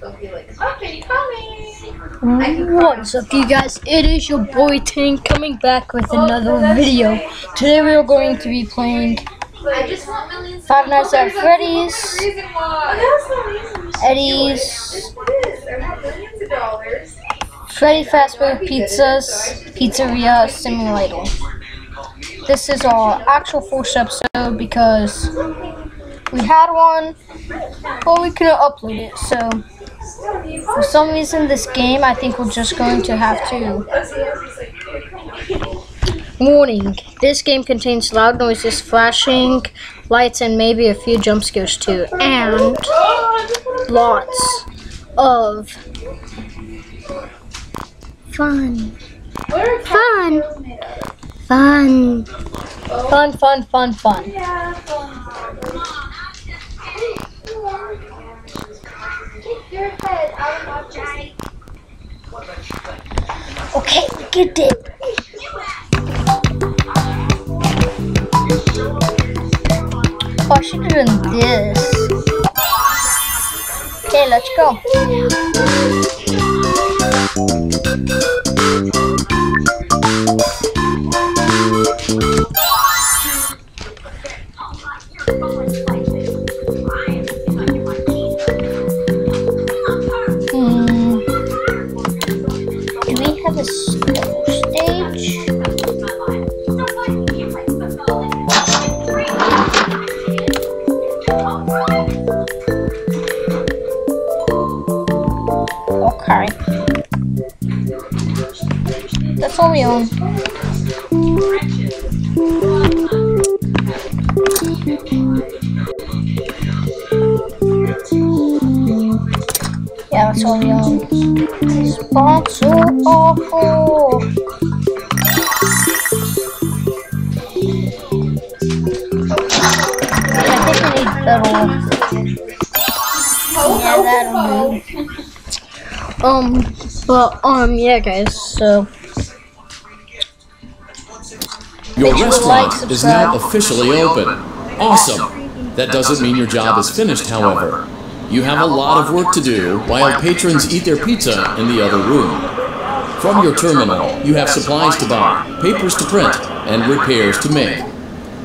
What's up, you guys? It is your boy Tank coming back with another video. Today we are going to be playing Five Nights at Freddy's, Eddie's, Freddy Fazbear Pizzeria Simulator. This is our actual first episode because we had one, but we couldn't upload it. So for some reason, this game, I think we're just going to have to. Warning: this game contains loud noises, flashing lights, and maybe a few jump scares too, and lots of fun. Okay, get it. Oh, I should have done this. Okay, let's go. Do we have a stage? Okay. That's all we own. Yeah, that's all we own. Sponsor awful. I think we need better. Yeah, that'll do. Yeah, guys, so your restaurant is now officially open. Awesome! That doesn't mean your job is finished, however. You have a lot of work to do while patrons eat their pizza in the other room. From your terminal, you have supplies to buy, papers to print, and repairs to make.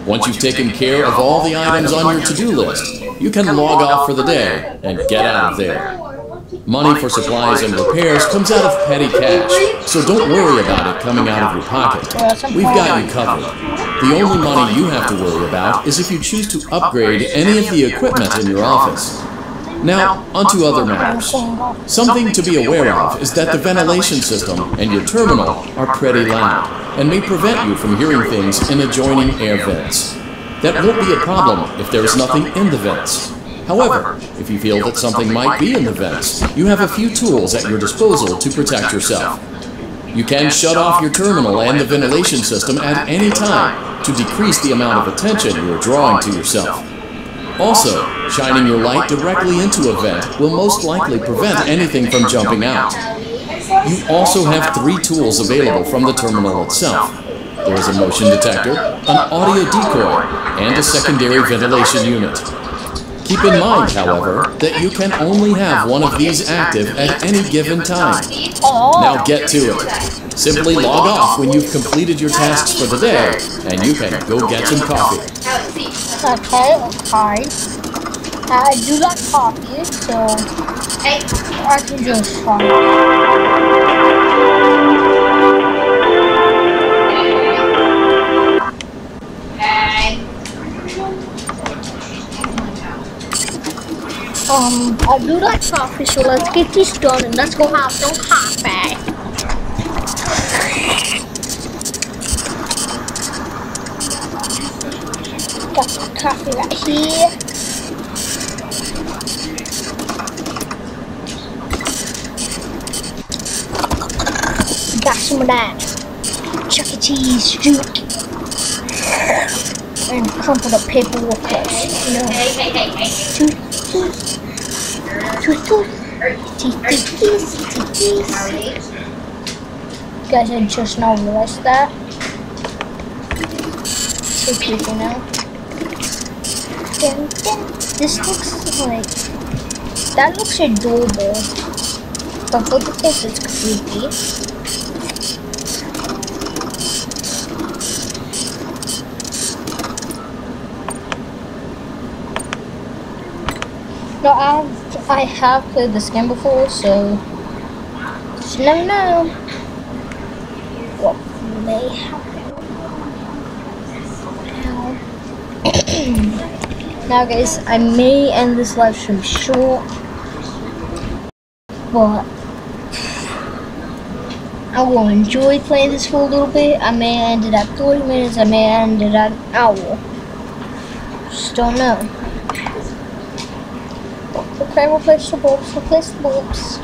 Once you've taken care of all the items on your to-do list, you can log off for the day and get out of there. Money for supplies and repairs comes out of petty cash, so don't worry about it coming out of your pocket. We've got you covered. The only money you have to worry about is if you choose to upgrade any of the equipment in your office. Now, onto other matters. Something to be aware of is that the ventilation system and your terminal are pretty loud, and may prevent you from hearing things in adjoining air vents. That won't be a problem if there is nothing in the vents. However, if you feel that something might be in the vents, you have a few tools at your disposal to protect yourself. You can shut off your terminal and the ventilation system at any time to decrease the amount of attention you are drawing to yourself. Also, shining your light directly into a vent will most likely prevent anything from jumping out. You also have 3 tools available from the terminal itself. There is a motion detector, an audio decoy, and a secondary ventilation unit. Keep in mind, however, that you can only have one of these active at any given time. Now get to it. Simply log off when you've completed your tasks for the day, and you can go get some coffee. Okay. I do like coffee, so I can just try. I do like coffee, so let's get this done and let's go have some coffee. Got some coffee right here. Got some of that Chuck E. Cheese drink. And crumpled up paperwork, you know. Guys, I just now realized that. So creepy now. This looks like That looks adorable. But look at this, it's creepy. No, I have played this game before, so just never know what may happen. Now guys, I may end this live stream short, but I will enjoy playing this for a little bit. I may end it at 30 minutes, I may end it at an hour. Just don't know. Okay, replace the bulbs, replace the bulbs.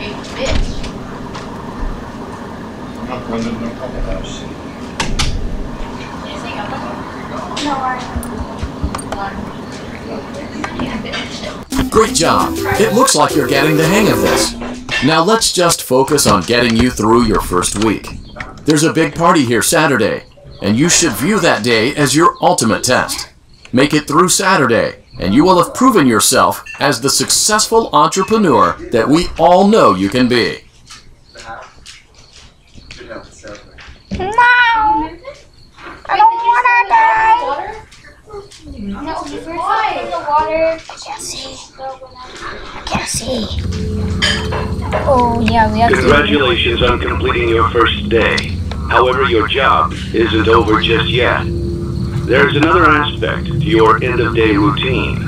Great job. It looks like you're getting the hang of this. Now let's just focus on getting you through your first week. There's a big party here Saturday, and you should view that day as your ultimate test. Make it through Saturday, and you will have proven yourself as the successful entrepreneur that we all know you can be. No! I don't want to die! No, why? The water. I can't see. I can't see. Oh, yeah, we have to. Congratulations on completing your first day. However, your job isn't over just yet. There's another aspect to your end-of-day routine,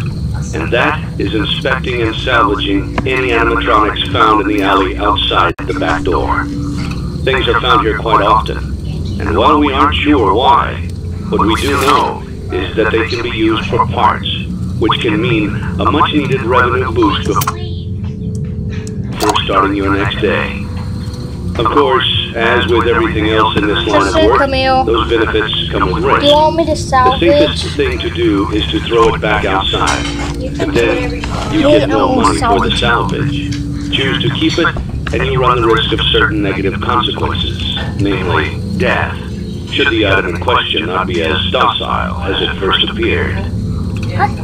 and that is inspecting and salvaging any animatronics found in the alley outside the back door. Things are found here quite often, and while we aren't sure why, what we do know is that they can be used for parts, which can mean a much-needed revenue boost before starting your next day. Of course, as with everything else in this line of work, those benefits come with risk. Do you want me to salvage? The safest thing to do is to throw it back outside, and then you get no money for the salvage. Choose to keep it, and you run the risk of certain negative consequences, namely death, should the item in question not be as docile as it first appeared.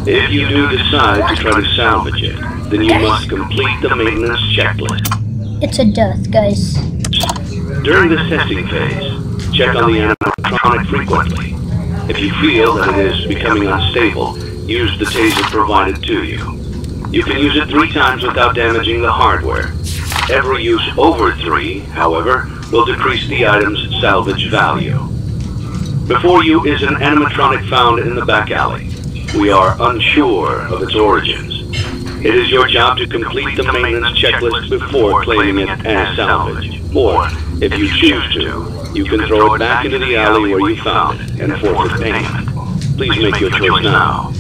If you do decide to try to salvage it, then you must complete the maintenance checklist. It's a death, guys. During this testing phase, check on the animatronic frequently. If you feel that it is becoming unstable, use the taser provided to you. You can use it 3 times without damaging the hardware. Every use over 3, however, will decrease the item's salvage value. Before you is an animatronic found in the back alley. We are unsure of its origins. It is your job to complete the maintenance checklist before claiming it as salvage. Or, if you choose to, you can throw it back into the alley where you found it and forfeit payment. Please make your choice now.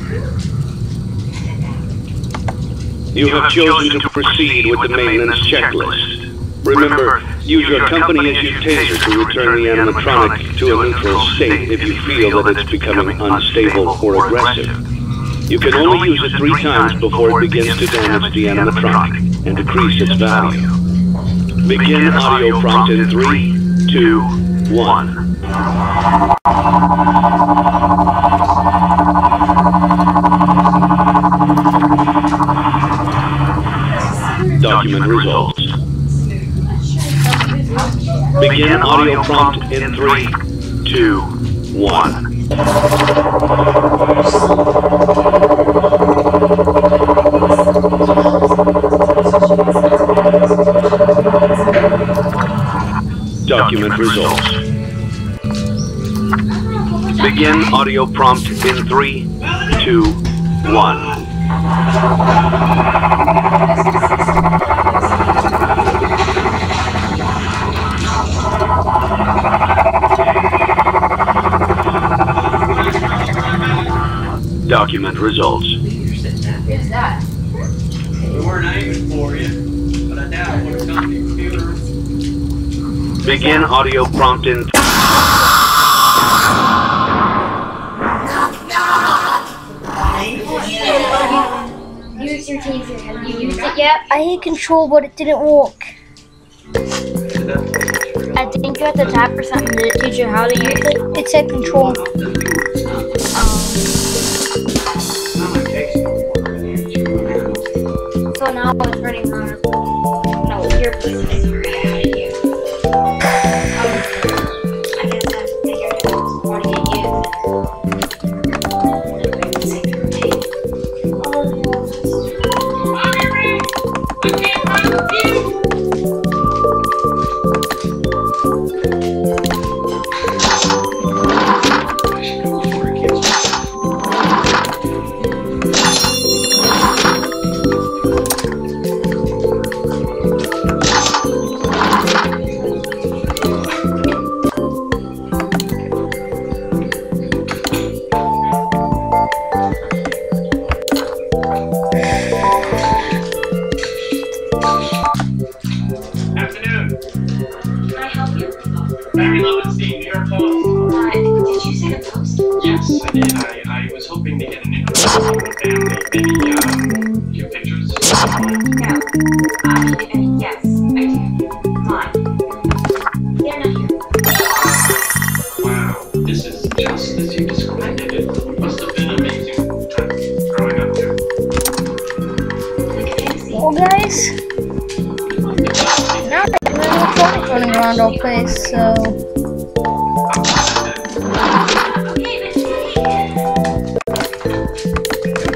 You have chosen to proceed with the maintenance checklist. Remember, use your company-issued taser to return the animatronic to a neutral state if you feel that it's becoming unstable or aggressive. You can only use it 3 times before it begins to damage the animatronic and decrease its value. Begin audio prompt in 3, 2, 1. Document results. Begin audio prompt in 3, 2, 1. Document results. Begin audio prompt in 3, 2, 1. Document results. What's that? We weren't aiming for you, but I doubt it would have come to your computer. Begin audio prompt in. Use your taser. Have you used it yet? I hit control, but it didn't work. I think you have to tap or something to teach you how to use it. It said control. So now it's running around. No, your place is right out of you. I guess I have to figure it out. I want to get you. Did you say the post? Yes, I did. I was hoping to get an interview from the family, maybe a few pictures. No. Yes, I do. Mine. They're not here. Wow, this is just as you described it. It must have been amazing growing up here. Well, guys, now there's no electronic running around our place, so.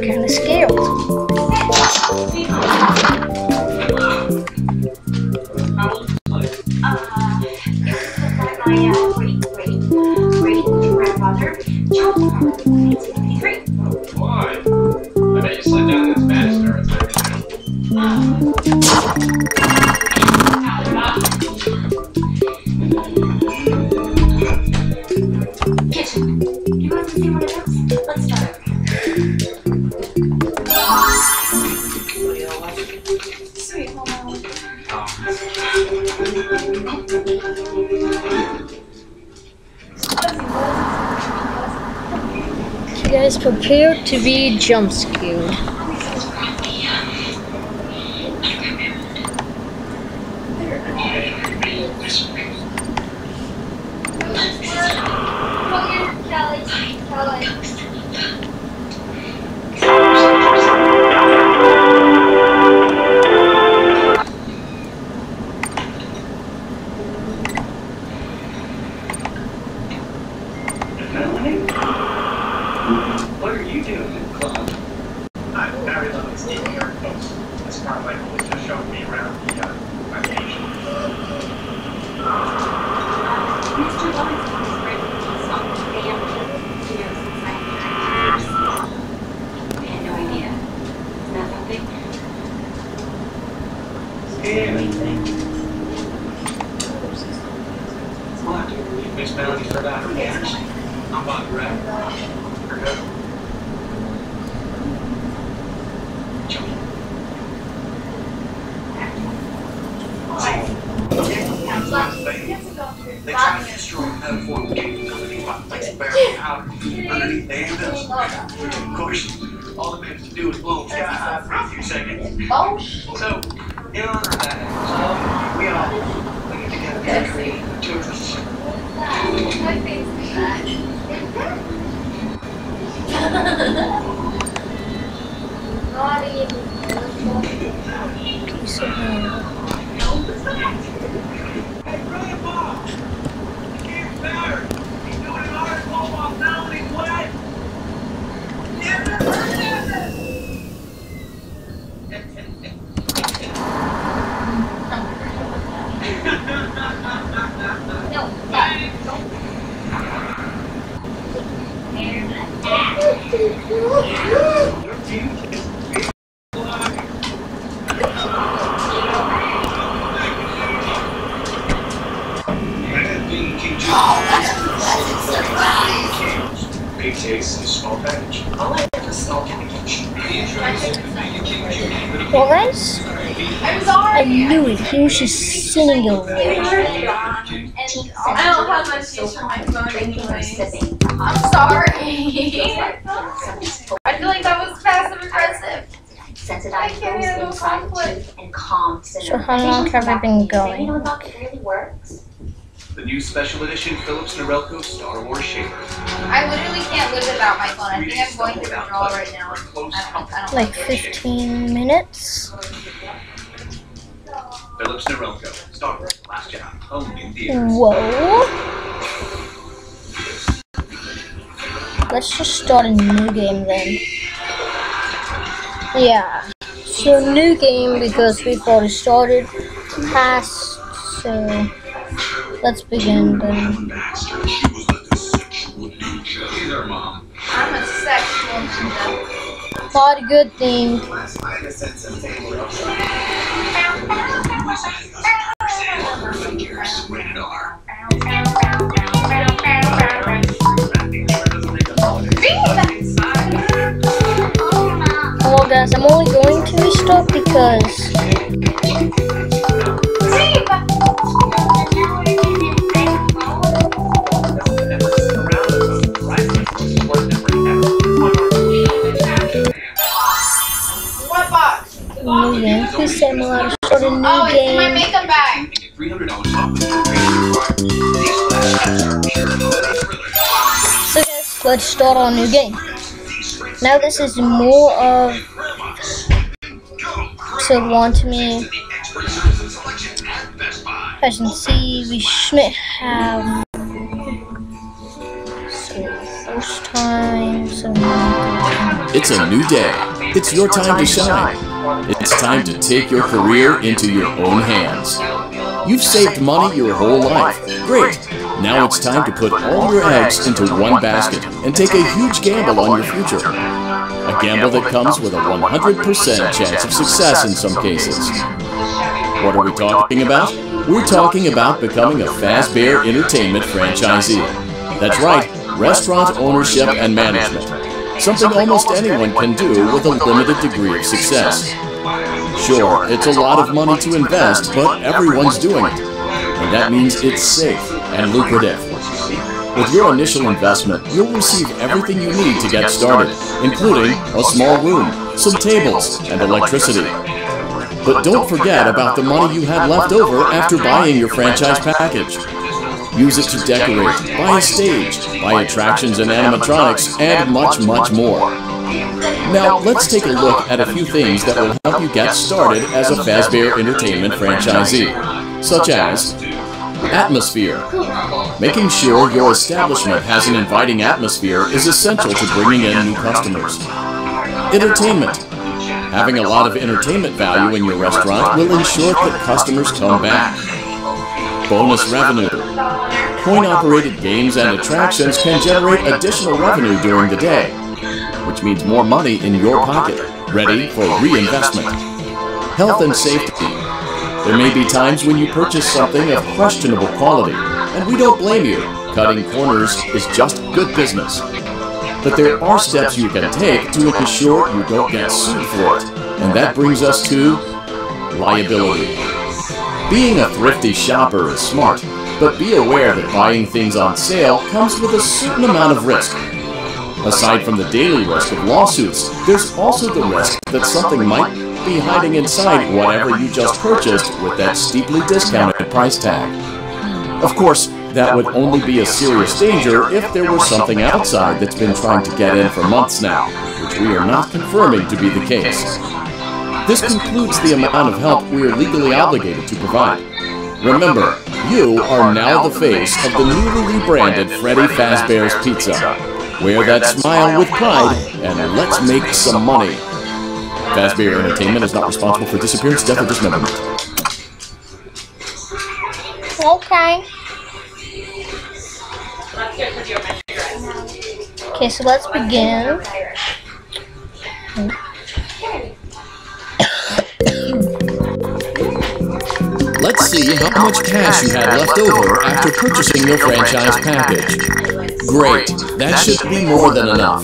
Kinda scared. Grandfather, Joe, 1953. Why? I bet you slid down this banister or something. Kitchen. You want to see one of those? Let's start over here. Sweet, hold on. You guys prepare to be jump scared. What are you doing in the club? I'm very low in New York Post. This Carmichael was just showing me around the vacation. Mr. Robinson is ready to stop the family. He knows inside the house. I had no idea. Isn't that something? Anything. What? You mixed melodies for that? I'm on rap. You're good. They try to destroy metaphorical capability by placing barrel powder underneath the anvils. Of course, all they managed to do was blow them sky high for a few seconds. Oh, So, in honor of that, we all put it together to create the tourists. Hey, Grandpa! He's better! He's doing an article while sounding wet! Never heard of it! no, Your team is big taste and small package. All I have is small package. Well, guys, I knew it. He was just sitting over there. I don't have my keys for my phone anyways. I'm sorry. I feel like that was passive aggressive. Sensitized those inside the tooth and calm. So how long have I been going? You know what really works? The new special edition Philips Norelco Star Wars shaver. I literally can't live without my phone. I think I'm going to withdrawal right now. I don't Like 15 minutes? Whoa. Let's just start a new game then. Yeah. So new game because we've already started past, so let's begin then. I'm a sexual. Not a good thing. Well guys, I'm only going to restart because What box? new game. Please say I'm allowed to start a new Oh, it's in my game. makeup bag. So guys, let's start our new game. Now this is more of episode 1 to me. As you can see, we should have first time. It's a new day. It's your time to shine. It's time to take your career into your own hands. You've saved money your whole life. Great. Now it's time to put all your eggs into one basket and take a huge gamble on your future. A gamble that comes with a 100% chance of success in some cases. What are we talking about? We're talking about becoming a Fazbear Entertainment franchisee. That's right, restaurant ownership and management. Something almost anyone can do with a limited degree of success. Sure, it's a lot of money to invest, but everyone's doing it. And that means it's safe and lucrative. With your initial investment, you'll receive everything you need to get started, including a small room, some tables, and electricity. But don't forget about the money you had left over after buying your franchise package. Use it to decorate, buy a stage, buy attractions and animatronics, and much, much more. Now, let's take a look at a few things that will help you get started as a Fazbear Entertainment franchisee, such as atmosphere. Making sure your establishment has an inviting atmosphere is essential to bringing in new customers. Entertainment. Having a lot of entertainment value in your restaurant will ensure that customers come back. Bonus revenue. Coin-operated games and attractions can generate additional revenue during the day, which means more money in your pocket, ready for reinvestment. Health and safety. There may be times when you purchase something of questionable quality, and we don't blame you. Cutting corners is just good business. But there are steps you can take to ensure you don't get sued for it, and that brings us to liability. Being a thrifty shopper is smart, but be aware that buying things on sale comes with a certain amount of risk. Aside from the daily risk of lawsuits, there's also the risk that something might be hiding inside whatever you just purchased with that steeply discounted price tag. Of course, that would only be a serious danger if there were something outside that's been trying to get in for months now, which we are not confirming to be the case. This concludes the amount of help we are legally obligated to provide. Remember, you are now the face of the newly rebranded Freddy Fazbear's Pizza. Wear that smile with pride, and let's make some money. Fazbear Entertainment is not responsible for disappearance, death, or dismemberment. Okay. Okay, so let's begin. Let's see how much cash you had left over after purchasing your franchise package. Great, that should be more than enough.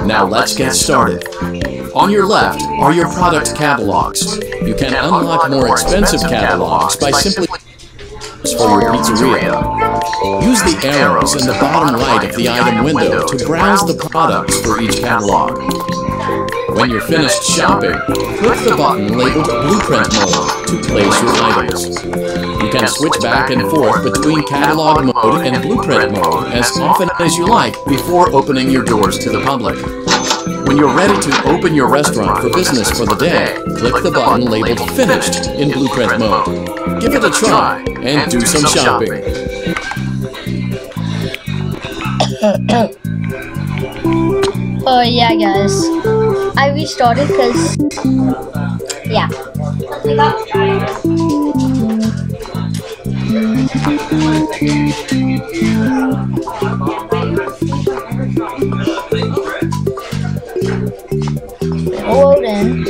Now let's get started. On your left are your product catalogs. You can unlock more expensive catalogs by simply for your pizzeria. Use the arrows in the bottom right of the item window to browse the products for each catalog. When you're finished shopping, click the button labeled Blueprint Mode to place your items. You can switch back and forth between Catalog Mode and Blueprint Mode as often as you like before opening your doors to the public. When you're ready to open your restaurant for business for the day, click the button labeled Finished in Blueprint mode. Give it a try and do some shopping. Oh yeah, guys. I restarted because, yeah. It'll load in.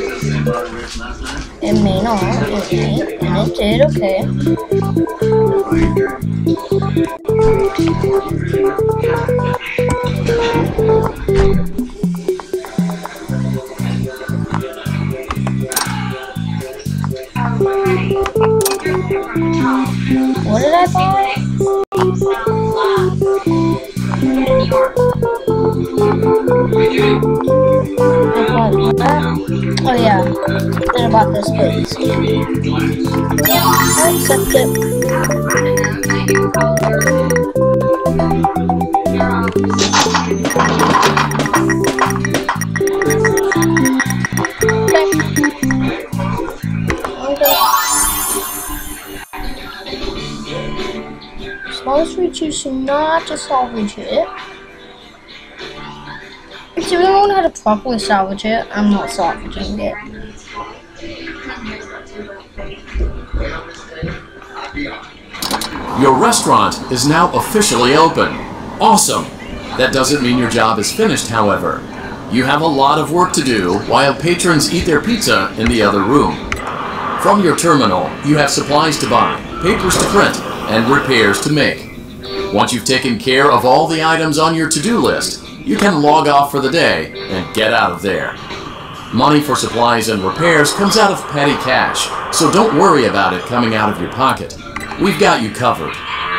It may not, it may, and it did, okay. What did I buy? Oh yeah, then I bought this place. I accept it. As long as we choose not to salvage it. If you really want how to properly salvage it, I'm not salvaging it. Your restaurant is now officially open. Awesome! That doesn't mean your job is finished, however. You have a lot of work to do while patrons eat their pizza in the other room. From your terminal, you have supplies to buy, papers to print, and repairs to make. Once you've taken care of all the items on your to-do list, you can log off for the day and get out of there. Money for supplies and repairs comes out of petty cash, so don't worry about it coming out of your pocket. We've got you covered.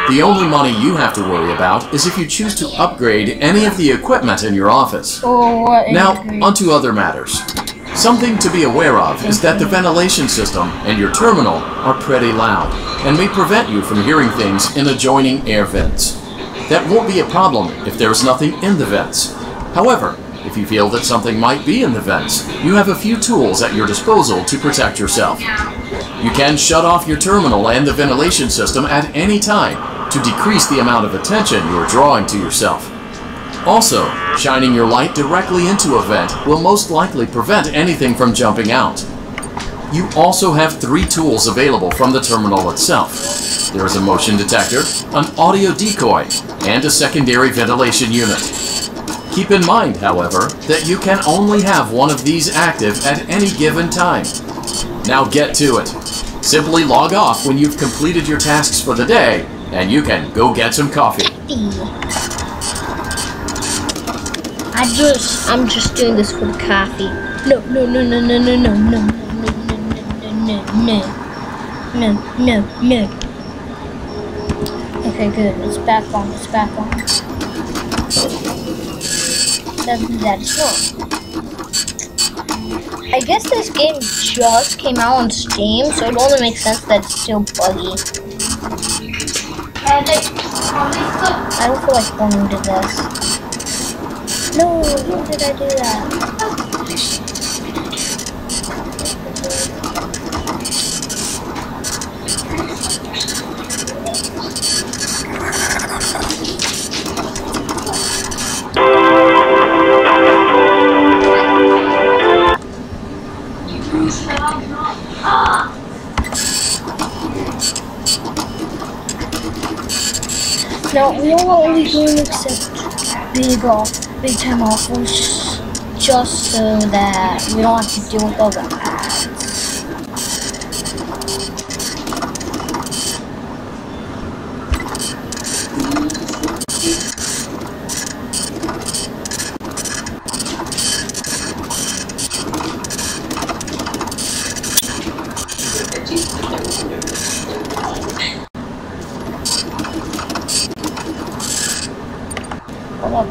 The only money you have to worry about is if you choose to upgrade any of the equipment in your office. Now, onto other matters. Something to be aware of is that the ventilation system and your terminal are pretty loud and may prevent you from hearing things in adjoining air vents. That won't be a problem if there's nothing in the vents. However, if you feel that something might be in the vents, you have a few tools at your disposal to protect yourself. You can shut off your terminal and the ventilation system at any time to decrease the amount of attention you are drawing to yourself. Also, shining your light directly into a vent will most likely prevent anything from jumping out. You also have 3 tools available from the terminal itself. There is a motion detector, an audio decoy, and a secondary ventilation unit. Keep in mind, however, that you can only have one of these active at any given time. Now get to it. Simply log off when you've completed your tasks for the day, and you can go get some coffee. I'm just doing this for the coffee. No. Okay, good. It's back on. That is wrong. I guess this game just came out on Steam, so it only makes sense that it's still buggy. I don't feel like going into this. No, how did I do that? Now, we are only going to accept big time offers just so that we don't have to deal with all the ads. Hold up.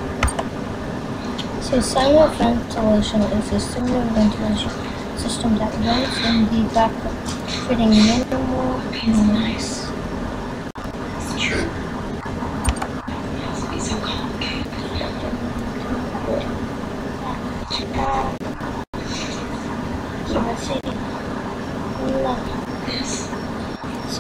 So silent ventilation is a similar ventilation system that runs in the background, creating minimal noise. True. It must be so complicated. I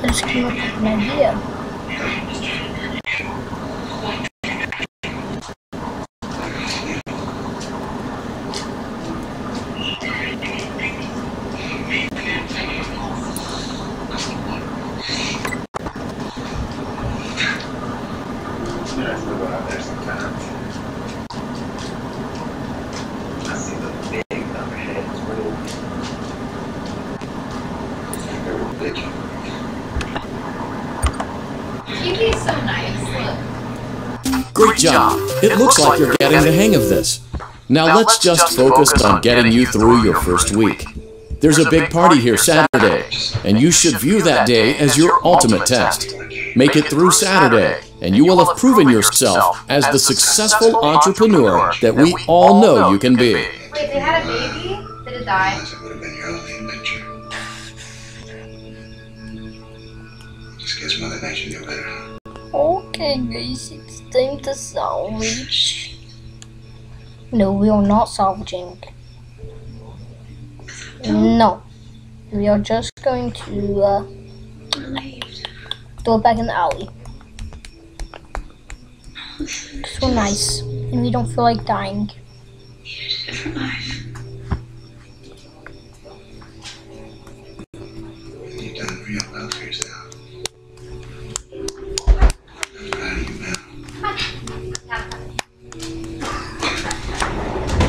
just came up with an idea. Great job! It looks like you're getting the hang of this. Now let's just focus on getting you through your first week. There's a big party here Saturday, and you should view that day as your ultimate test. Make it through Saturday, and you will have proven yourself as the successful entrepreneur that we all know you can be. Wait, they had a baby? Did it die? It would have been your only adventure. Just guess Mother Nature knew better. Okay guys, it's time to salvage. No, we are not salvaging. No. We are just going to throw it back in the alley. So nice. And we don't feel like dying. You done real well for yourself. I'm proud of you, man.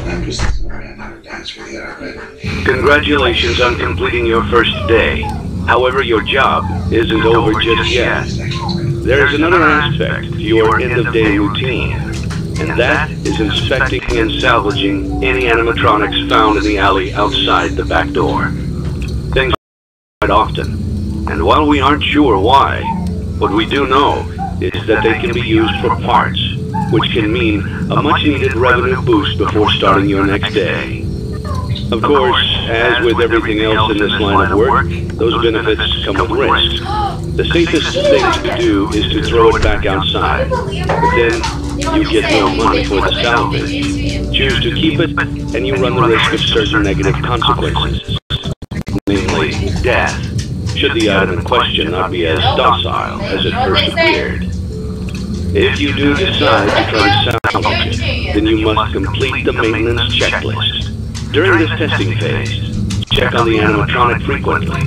I'm just sorry I never danced with you already. Congratulations on completing your first day. However, your job isn't over just yet. There is another aspect to your end-of-day routine, and that is inspecting and salvaging any animatronics found in the alley outside the back door. Things quite often, and while we aren't sure why, what we do know is that they can be used for parts, which can mean a much-needed revenue boost before starting your next day. Of course, as with everything else in this line of work, those benefits come with risks. The safest thing to do is to throw it back outside, but then you get no money for the salvage. Choose to keep it, and you run the risk of certain negative consequences, namely death, should the item in question not be as docile as it first appeared. If you do decide to try to salvage it, then you must complete the maintenance checklist. During this testing phase, check on the animatronic frequently.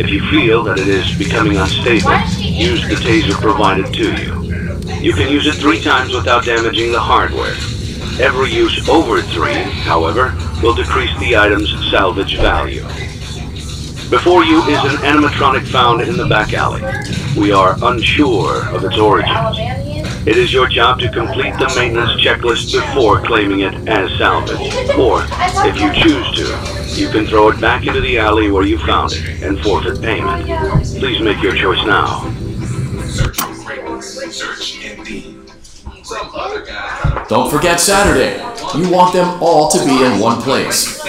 If you feel that it is becoming unstable, use the taser provided to you. You can use it 3 times without damaging the hardware. Every use over 3, however, will decrease the item's salvage value. Before you is an animatronic found in the back alley. We are unsure of its origins. It is your job to complete the maintenance checklist before claiming it as salvage. Or, if you choose to, you can throw it back into the alley where you found it and forfeit payment. Please make your choice now. Don't forget Saturday. You want them all to be in one place.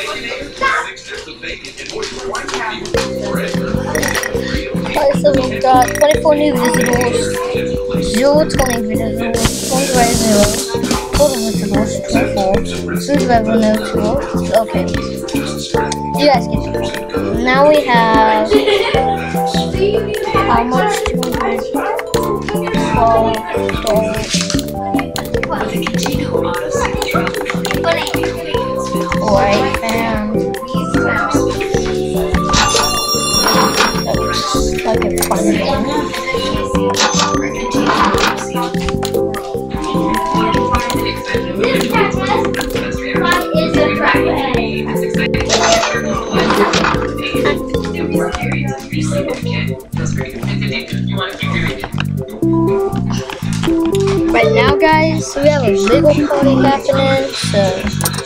Alright, so we've got 24 new visitors, 0 20 visitors, 1 red 0, total visitors 24, food revenue 2. Okay. You guys get it. Now we have how much? Alright, and okay, fine. we have a big old party happening, so